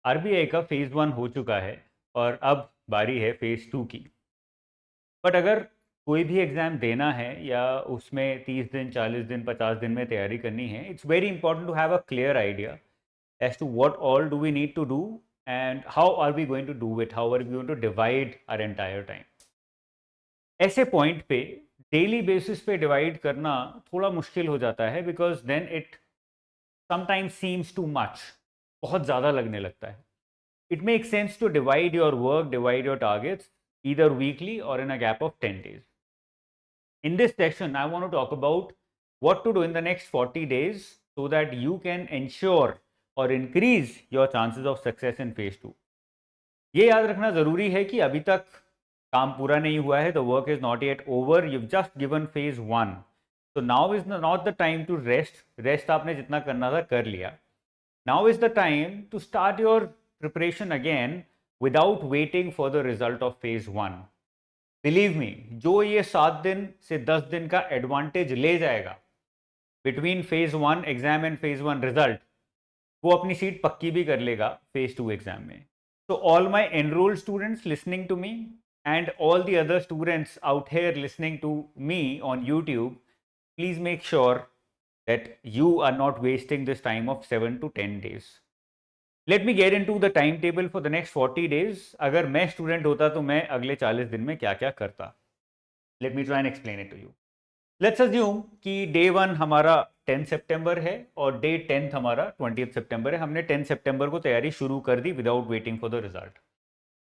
RBI का phase 1 हो चुका है और अब बारी है फेज़ 2 की। बट अगर कोई भी एग्ज़ाम देना है या उसमें 30 दिन, 40 दिन, 50 दिन में तैयारी करनी है, it's very important to have a clear idea as to what all do we need to do and how are we going to do it, how are we going to divide our entire time. ऐसे point पे daily basis पे divide करना थोड़ा मुश्किल हो जाता है because then it sometimes seems too much, बहुत ज़्यादा लगने लगता है। It makes sense to divide your work, divide your targets either weekly or in a gap of 10 days. In this session, I want to talk about what to do in the next 40 days so that you can ensure or increase your chances of success in phase 2. ये याद रखना ज़रूरी है कि अभी तक काम पूरा नहीं हुआ है, the work is not yet over, you just given phase 1, तो now is not the time to rest आपने जितना करना था कर लिया। Now is the time to start your preparation again without waiting for the result of phase 1. Believe me, जो ये 7 दिन से 10 दिन का एडवांटेज ले जाएगा between phase 1 exam and phase 1 result, वो अपनी सीट पक्की भी कर लेगा फेज 2 एग्जाम में। So all my enrolled students listening to me and all the other students out here listening to me on YouTube, please make sure that you are not wasting this time of 7 to 10 days. Let me get into the time table for the next 40 days. अगर मैं student होता तो मैं अगले 40 दिन में क्या क्या करता। Let me try and explain it to you. Let's assume कि डे 1 हमारा 10 सितंबर है और डे 10th हमारा 20 सितंबर है। हमने 10 सितंबर को तैयारी शुरू कर दी without waiting for the result.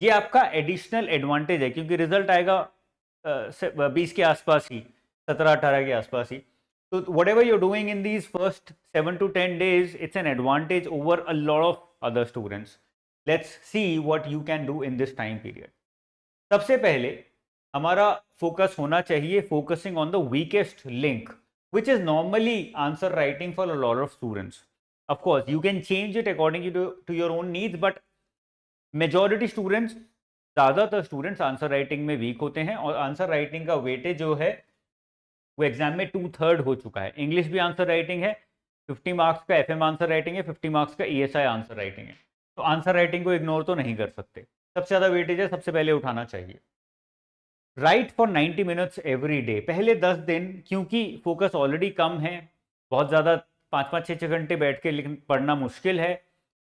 ये आपका एडिशनल एडवांटेज है क्योंकि रिजल्ट आएगा 20 के आसपास ही, 17-18 के आसपास ही। So whatever you're doing in these first 7 to 10 days, it's an advantage over a lot of other students. Let's see what you can do in this time period. सबसे पहले हमारा फोकस होना चाहिए focusing on the weakest link which is normally answer writing for a lot of students. Of course, you can change it according to your own needs, but majority students, ज़्यादातर students answer writing में week होते हैं और answer writing का weightage जो है वो exam में 2/3 हो चुका है। इंग्लिश भी आंसर राइटिंग है, 50 मार्क्स का एफएम आंसर राइटिंग है, 50 मार्क्स का ईएसआई आंसर राइटिंग है। तो आंसर राइटिंग को इग्नोर तो नहीं कर सकते, सबसे ज़्यादा वेटेज है, सबसे पहले उठाना चाहिए। Right for 90 minutes every day. पहले 10 दिन क्योंकि फोकस ऑलरेडी कम है, बहुत ज़्यादा 5-5 6-6 घंटे बैठ के पढ़ना मुश्किल है,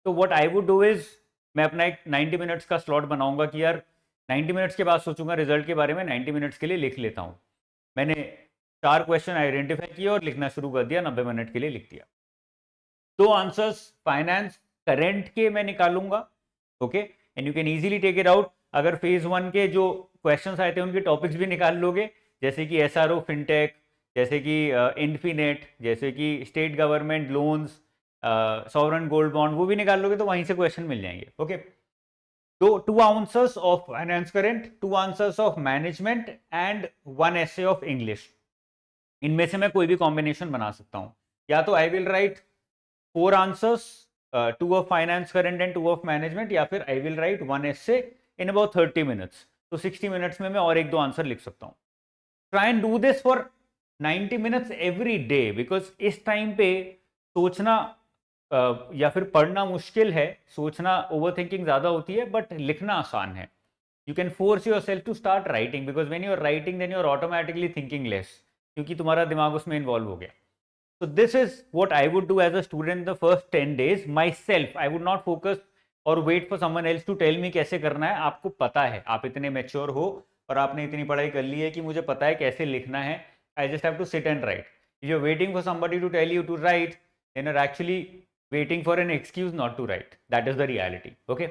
तो what I would do is मैं अपना एक 90 मिनट्स का स्लॉट बनाऊंगा कि यार 90 मिनट्स के बाद सोचूंगा रिजल्ट के बारे में, 90 मिनट्स के लिए लिख लेता हूँ। मैंने 4 क्वेश्चन आइडेंटिफाई किया और लिखना शुरू कर दिया, 90 मिनट के लिए लिख दिया। 2 आंसर्स फाइनेंस करेंट के मैं निकालूंगा, okay, and you can easily take it out. अगर फेज 1 के जो क्वेश्चंस आए थे उनके टॉपिक्स भी निकाल लोगे, जैसे कि एसआरओ फिनटेक, जैसे कि इन्फीनेट, जैसे कि state government loans, sovereign gold bond, वो भी निकाल लोगे तो वहीं से क्वेश्चन मिल जाएंगे, ओके। तो 2 answers of finance current, 2 answers of management and 1 essay of English. इनमें से मैं कोई भी कॉम्बिनेशन बना सकता हूँ, या तो I will write 4 answers, 2 of finance current and 2 of management, या फिर I will write 1 essay in about 30 minutes. तो 60 मिनट्स में मैं और 1-2 आंसर लिख सकता हूँ। Try and do this for 90 minutes every day, because इस टाइम पे सोचना या फिर पढ़ना मुश्किल है, सोचना ओवर थिंकिंग ज़्यादा होती है, बट लिखना आसान है। You can force yourself to start writing because when you are writing then you are automatically thinking less, क्योंकि तुम्हारा दिमाग उसमें इन्वॉल्व हो गया। So this is what I would do as a student the first 10 days myself. I would not focus or wait for someone else to tell me कैसे करना है। आपको पता है, आप इतने मैच्योर हो और आपने इतनी पढ़ाई कर ली है कि मुझे पता है कैसे लिखना है। I just have to sit and write. If you're waiting for somebody to tell you to write, then you're actually waiting for an excuse not to write. That is the reality. Okay?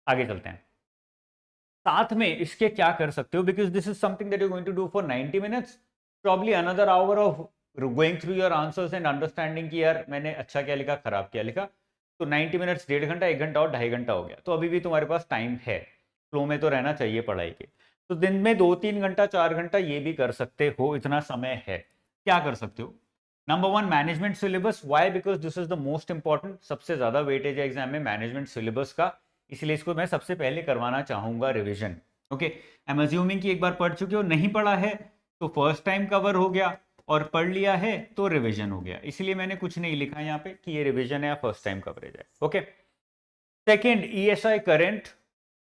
आगे चलते हैं। साथ में इसके क्या कर सकते हो, because this is something that you going to do for 90 minutes, probably another hour of going through your answers and understanding कि यार मैंने अच्छा क्या लिखा, खराब क्या लिखा। तो 90 मिनट्स 1.5 घंटा, 1 घंटा और 2.5 घंटा हो गया, तो अभी भी तुम्हारे पास टाइम है, फ्लो में तो रहना चाहिए पढ़ाई के। तो दिन में 2-3 घंटा 4 घंटा ये भी कर सकते हो, इतना समय है। क्या कर सकते हो? Number 1, management syllabus. Why? Because this is the most important, सबसे ज्यादा वेटेज है एग्जाम में मैनेजमेंट सिलेबस का, इसलिए इसको मैं सबसे पहले करवाना चाहूंगा revision. Okay, I am assuming कि एक बार पढ़ चुके हो, नहीं पढ़ा है तो फर्स्ट टाइम कवर हो गया, और पढ़ लिया है तो रिवीजन हो गया। इसलिए मैंने कुछ नहीं लिखा यहाँ पे कि ये रिवीजन है या फर्स्ट टाइम कवरेज है, ओके। सेकेंड ESI करंट,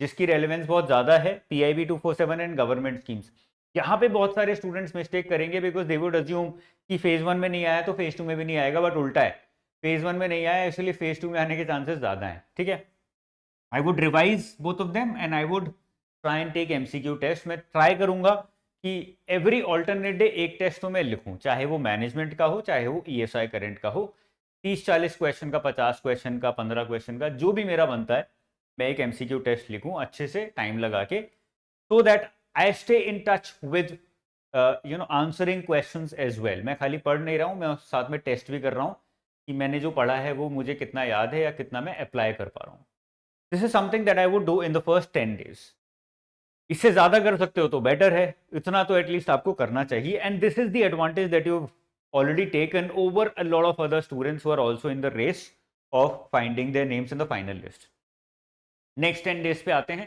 जिसकी रेलेवेंस बहुत ज़्यादा है, PIB 247 एंड गवर्नमेंट स्कीम्स। यहाँ पे बहुत सारे स्टूडेंट्स मिस्टेक करेंगे बिकॉज दे वुड अज्यूम कि फेज 1 में नहीं आया तो फेज 2 में भी नहीं आएगा, बट उल्टा है, फेज 1 में नहीं आया इसलिए फेज 2 में आने के चांसेस ज़्यादा हैं, ठीक है। I would revise both of them and I would try and take MCQ test. मैं ट्राई करूंगा कि एवरी ऑल्टरनेट डे एक टेस्ट तो मैं लिखूं, चाहे वो मैनेजमेंट का हो चाहे वो ESI करंट का हो, 30-40 क्वेश्चन का, 50 क्वेश्चन का, 15 क्वेश्चन का, जो भी मेरा बनता है मैं एक MCQ टेस्ट लिखूं अच्छे से टाइम लगा के, so that I stay in touch with answering questions as well. मैं खाली पढ़ नहीं रहा हूं, मैं साथ में टेस्ट भी कर रहा हूं कि मैंने जो पढ़ा है वो मुझे कितना याद है या कितना मैं अप्लाई कर पा रहा हूं। This is something that I would do in the first 10 days. इससे ज्यादा कर सकते हो तो बेटर है, इतना तो एटलीस्ट आपको करना चाहिए। And this is the advantage that you already taken over a lot of other students who are also in the race of finding their names in the final list. Next 10 days पे आते हैं।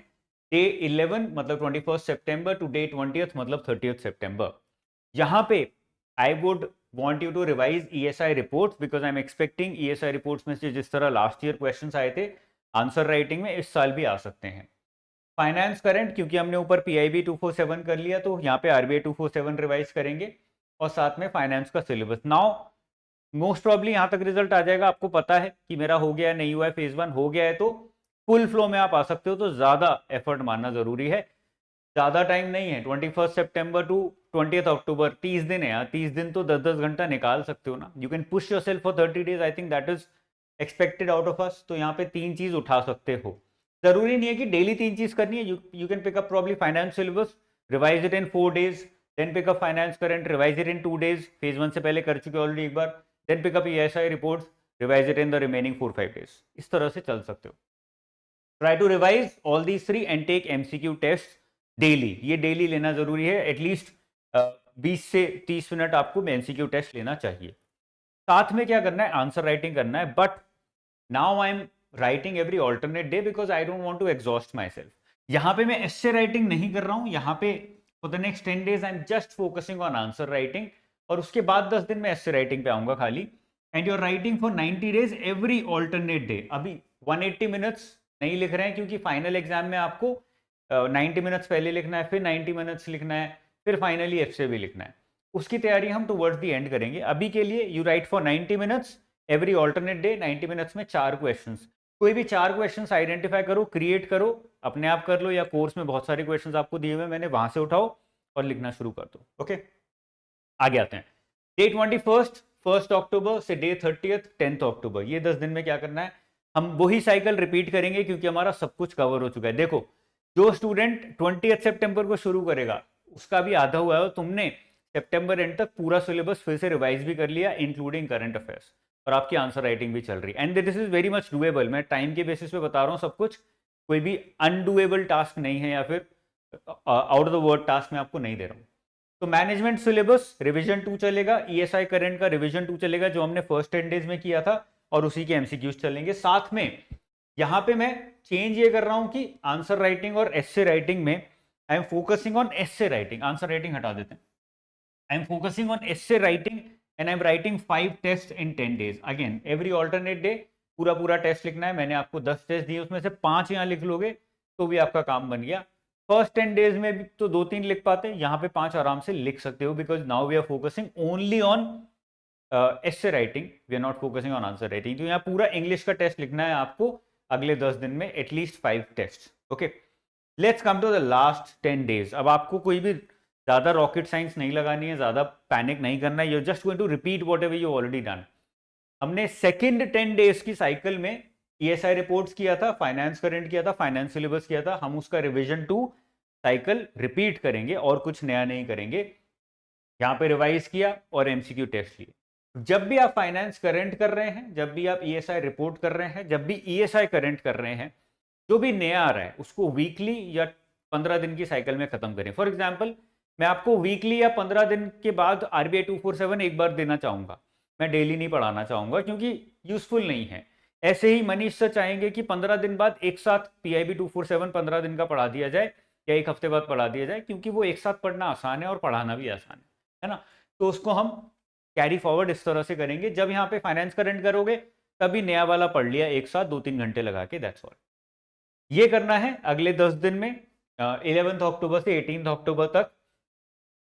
Day 11 मतलब 21 सितंबर to day 20 मतलब 30 सितंबर। यहाँ पे I would want you to revise ESI reports because I'm expecting ESI reports में से जिस तरह लास्ट ईयर क्वेश्चंस आए थे आंसर राइटिंग में, इस साल भी आ सकते हैं। फाइनेंस करंट, क्योंकि हमने ऊपर PIB 247 कर लिया तो यहाँ पे RBI 247 रिवाइज करेंगे और साथ में फाइनेंस का सिलेबस। नाउ मोस्ट प्रॉब्ली यहाँ तक रिजल्ट आ जाएगा, आपको पता है कि मेरा हो गया है नहीं हुआ है, फेज 1 हो गया है तो फुल फ्लो में आप आ सकते हो, तो ज्यादा एफर्ट मानना जरूरी है। ज्यादा टाइम नहीं है, 21 सितंबर टू 20 अक्टूबर, 30 दिन है यार, 30 दिन तो 10-10 घंटा निकाल सकते हो ना। You can push yourself for 30 days, I think that is expected out of us. तो यहाँ पे 3 चीज उठा सकते हो, जरूरी नहीं है कि डेली 3 चीज करनी है। You can pick up probably finance syllabus, revise it in 4 days, then pick up finance current, revise it in 2 days, phase 1 से पहले कर चुके ऑलरेडी एक बार, then pick up ESI reports, revise it in the remaining 4-5 days. इस तरह से चल सकते हो। Try to revise all these 3 and take MCQ test daily. ये डेली लेना जरूरी है, एटलीस्ट 20 से 30 मिनट आपको MCQ टेस्ट लेना चाहिए। साथ में क्या करना है, आंसर राइटिंग करना है। But now I am writing every alternate day because I don't want to exhaust myself. यहाँ पे मैं एस्से राइटिंग नहीं कर रहा हूँ, यहाँ पे for the next 10 days I am just focusing on answer writing, और उसके बाद 10 दिन में एस्से राइटिंग पे आऊंगा खाली। And your writing for 90 days every alternate day. अभी 180 मिनट्स नहीं लिख रहे हैं क्योंकि फाइनल एग्जाम में आपको 90 मिनट्स पहले लिखना है, फिर 90 मिनट्स लिखना है, फिर फाइनली एस्से भी लिखना है। उसकी तैयारी हम टुवर्ड्स द एंड करेंगे। अभी के लिए you right for 90 minutes every alternate day, 90 minutes में 4 क्वेश्चंस। कोई भी 4 क्वेश्चंस आइडेंटिफाई करो, क्रिएट करो, अपने आप कर लो या कोर्स में बहुत सारे क्वेश्चंस आपको दिए हुए मैंने, वहां से उठाओ और लिखना शुरू कर दो। ओके, आगे आते हैं। डे 21 1 अक्टूबर से डे 30 10 अक्टूबर, ये 10 दिन में क्या करना है, हम वही साइकिल रिपीट करेंगे क्योंकि हमारा सब कुछ कवर हो चुका है। देखो, जो स्टूडेंट 20 सितंबर को शुरू करेगा उसका भी आधा हुआ है, तुमने सितंबर एंड तक पूरा सिलेबस फिर से रिवाइज भी कर लिया इंक्लूडिंग करंट अफेयर्स, और आपकी आंसर राइटिंग भी चल रही है। And this is very much doable. मैं टाइम के बेसिस पे बता रहा हूँ सब कुछ, कोई भी अनडूएबल टास्क नहीं है या फिर out of the word task मैं आपको नहीं दे रहा हूँ। तो मैनेजमेंट सिलेबस रिवीजन 2 चलेगा, ESI करंट का रिवीजन 2 चलेगा जो हमने फर्स्ट 10 डेज में किया था, और उसी के MCQs चलेंगे। साथ में यहाँ पे मैं चेंज ये कर रहा हूँ कि आंसर राइटिंग और एस्से राइटिंग में I am focusing on essay writing, answer writing हटा देते हैं। I am focusing on essay writing and I am writing 5 test in 10 days. Again every alternate day पूरा टेस्ट लिखना है। मैंने आपको 10 टेस्ट दिए, उसमें से 5 यहाँ लिख लोगे तो भी आपका काम बन गया। फर्स्ट 10 डेज में भी तो 2-3 लिख पाते, यहाँ पे 5 आराम से लिख सकते हो because now we are focusing only on essay writing, we are not focusing on answer writing. तो यहाँ पूरा इंग्लिश का टेस्ट लिखना है आपको अगले 10 दिन में, at least 5 test. Okay, let's come to the last 10 days. अब आपको कोई भी ज्यादा रॉकेट साइंस नहीं लगानी है, ज्यादा पैनिक नहीं करना है, you just going to repeat whatever you already done. हमने सेकेंड 10 डेज की साइकिल में ESI रिपोर्ट्स किया था, फाइनेंस करंट किया था, फाइनेंस सिलेबस किया था, हम उसका रिवीजन 2 साइकिल रिपीट करेंगे और कुछ नया नहीं करेंगे। यहाँ पे रिवाइज किया और MCQ टेस्ट लिए। जब भी आप फाइनेंस करंट कर रहे हैं, जब भी आप ESI रिपोर्ट कर रहे हैं, जब भी ESI करंट कर रहे हैं, जो भी नया आ रहा है उसको वीकली या 15 दिन की साइकिल में खत्म करें। फॉर एग्जाम्पल, मैं आपको वीकली या 15 दिन के बाद RBI 247 एक बार देना चाहूंगा, मैं डेली नहीं पढ़ाना चाहूंगा क्योंकि यूजफुल नहीं है। ऐसे ही मनीष सर चाहेंगे कि 15 दिन बाद एक साथ PIB 247 15 दिन का पढ़ा दिया जाए या एक हफ्ते बाद पढ़ा दिया जाए, क्योंकि वो एक साथ पढ़ना आसान है और पढ़ाना भी आसान है ना। तो उसको हम कैरी फॉरवर्ड इस तरह से करेंगे। जब यहाँ पे फाइनेंस करंट करोगे तभी नया वाला पढ़ लिया एक साथ 2-3 घंटे लगा के, दैट्स ऑल। ये करना है अगले 10 दिन में, 11 अक्टूबर से 18 अक्टूबर तक।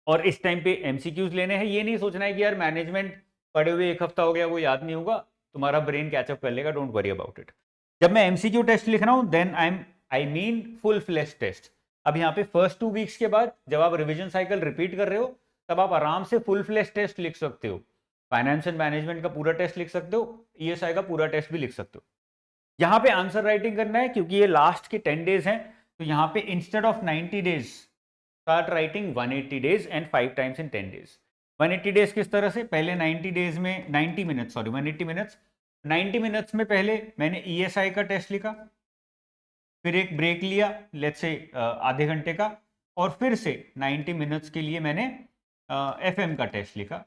और इस टाइम पे एमसीक्यूज लेने हैं। ये नहीं सोचना है कि यार मैनेजमेंट पढ़े हुए 1 हफ्ता हो गया, वो याद नहीं होगा, तुम्हारा ब्रेन कैचअप कर लेगा, डोंट वरी अबाउट इट। जब मैं एमसीक्यू टेस्ट लिख रहा हूं then I mean full flash test. अब यहाँ पे फर्स्ट 2 वीक्स के बाद जब आप रिविजन साइकिल रिपीट कर रहे हो, तब आप आराम से फुल फ्लैश टेस्ट लिख सकते हो। फाइनेंस एंड मैनेजमेंट का पूरा टेस्ट लिख सकते हो, ईएसआई का पूरा टेस्ट भी लिख सकते हो। यहाँ पे आंसर राइटिंग करना है क्योंकि ये लास्ट के 10 डेज हैं, तो यहाँ पे instead of 90 days start writing 180 days and 5 times in 10 days. 180 days किस तरह से, पहले 90 डेज में 90 मिनट्स, सॉरी 180 मिनट्स, 90 मिनट्स में पहले मैंने ईएसआई का टेस्ट लिखा, फिर एक ब्रेक लिया लेट्स से आधे घंटे का, और फिर से 90 मिनट्स के लिए मैंने एफएम का टेस्ट लिखा।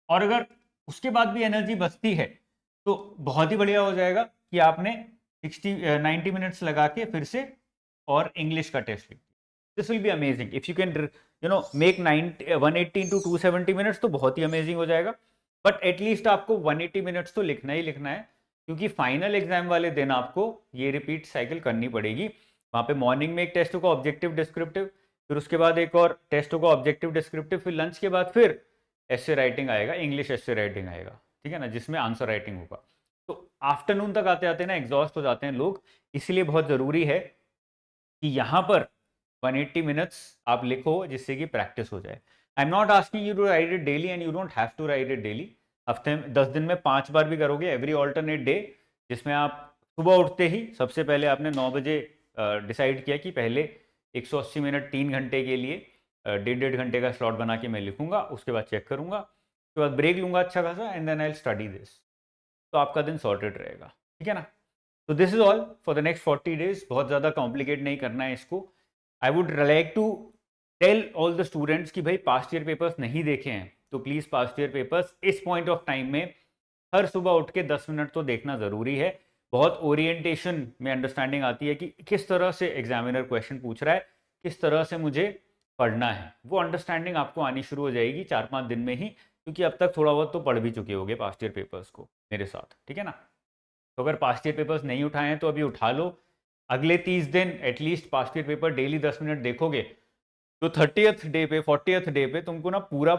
और अगर उसके बाद भी एनर्जी बचती है तो बहुत ही बढ़िया हो जाएगा कि आपने 90 मिनट्स लगा के फिर से और इंग्लिश का टेस्ट लिख। This will be amazing if you can make 180 into 270 minutes, तो बहुत ही अमेजिंग हो जाएगा। बट एटलीस्ट आपको 180 मिनट्स तो लिखना ही लिखना है, क्योंकि फाइनल एग्जाम वाले दिन आपको ये रिपीट साइकिल करनी पड़ेगी। वहाँ पे मॉर्निंग में एक टेस्ट होगा ऑब्जेक्टिव डिस्क्रिप्टिव, फिर उसके बाद एक और टेस्ट होगा ऑब्जेक्टिव डिस्क्रिप्टिव, फिर लंच के बाद फिर एस्से राइटिंग आएगा, इंग्लिश एस्से राइटिंग आएगा, ठीक है ना, जिसमें आंसर राइटिंग होगा। तो आफ्टरनून तक आते आते ना एग्जॉस्ट हो जाते हैं लोग, इसलिए बहुत ज़रूरी है कि यहाँ पर 180 मिनट्स आप लिखो जिससे कि प्रैक्टिस हो जाए। I am not asking you to write it daily and you don't have to write it daily. हफ्ते में 10 दिन में 5 बार भी करोगे, एवरी ऑल्टरनेट डे, जिसमें आप सुबह उठते ही सबसे पहले आपने 9 बजे डिसाइड किया कि पहले 180 मिनट 3 घंटे के लिए 1.5 घंटे का स्लॉट बना के मैं लिखूंगा, उसके बाद चेक करूंगा, उसके बाद ब्रेक लूंगा अच्छा खासा, and then I will study this. तो आपका दिन सॉर्टेड रहेगा, ठीक है ना। तो this is all for the next 40 days. बहुत ज़्यादा कॉम्प्लिकेट नहीं करना है इसको। I would like to tell all the students कि भाई पास्ट ईयर पेपर्स नहीं देखे हैं तो प्लीज़ पास्ट ईयर पेपर्स इस पॉइंट ऑफ टाइम में हर सुबह उठ के 10 मिनट तो देखना ज़रूरी है। बहुत ओरिएंटेशन में अंडरस्टैंडिंग आती है कि किस तरह से एग्जामिनर क्वेश्चन पूछ रहा है, किस तरह से मुझे पढ़ना है, वो अंडरस्टैंडिंग आपको आनी शुरू हो जाएगी 4-5 दिन में ही, क्योंकि अब तक थोड़ा बहुत तो पढ़ भी चुके होगे पास्ट ईयर पेपर्स को मेरे साथ, ठीक है ना। तो अगर पास्ट ईयर पेपर्स नहीं उठाए हैं तो अभी उठा लो। अगले 30 दिन at least past year paper daily 10 minute देखोगे तो 30th डे पे 40th डे पे तुमको ना पूरा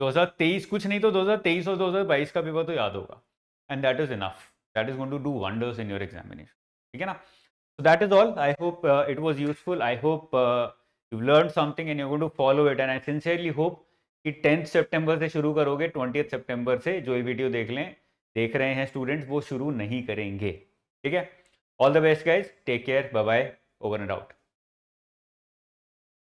2023, कुछ नहीं तो 2023 और 2022 का पेपर तो याद होगा, and that is enough, that is going to do wonders in your examination, ठीक है ना। So that is all. I hope it was useful. I hope you've learned something and you're going to follow it. And I sincerely hope कि 10th सितंबर से शुरू करोगे, 20th सितंबर से जो ये वीडियो देख रहे हैं स्टूडेंट्स, वो शुरू नहीं करेंगे, ठीक है। All the best guys, take care, bye bye, over and out.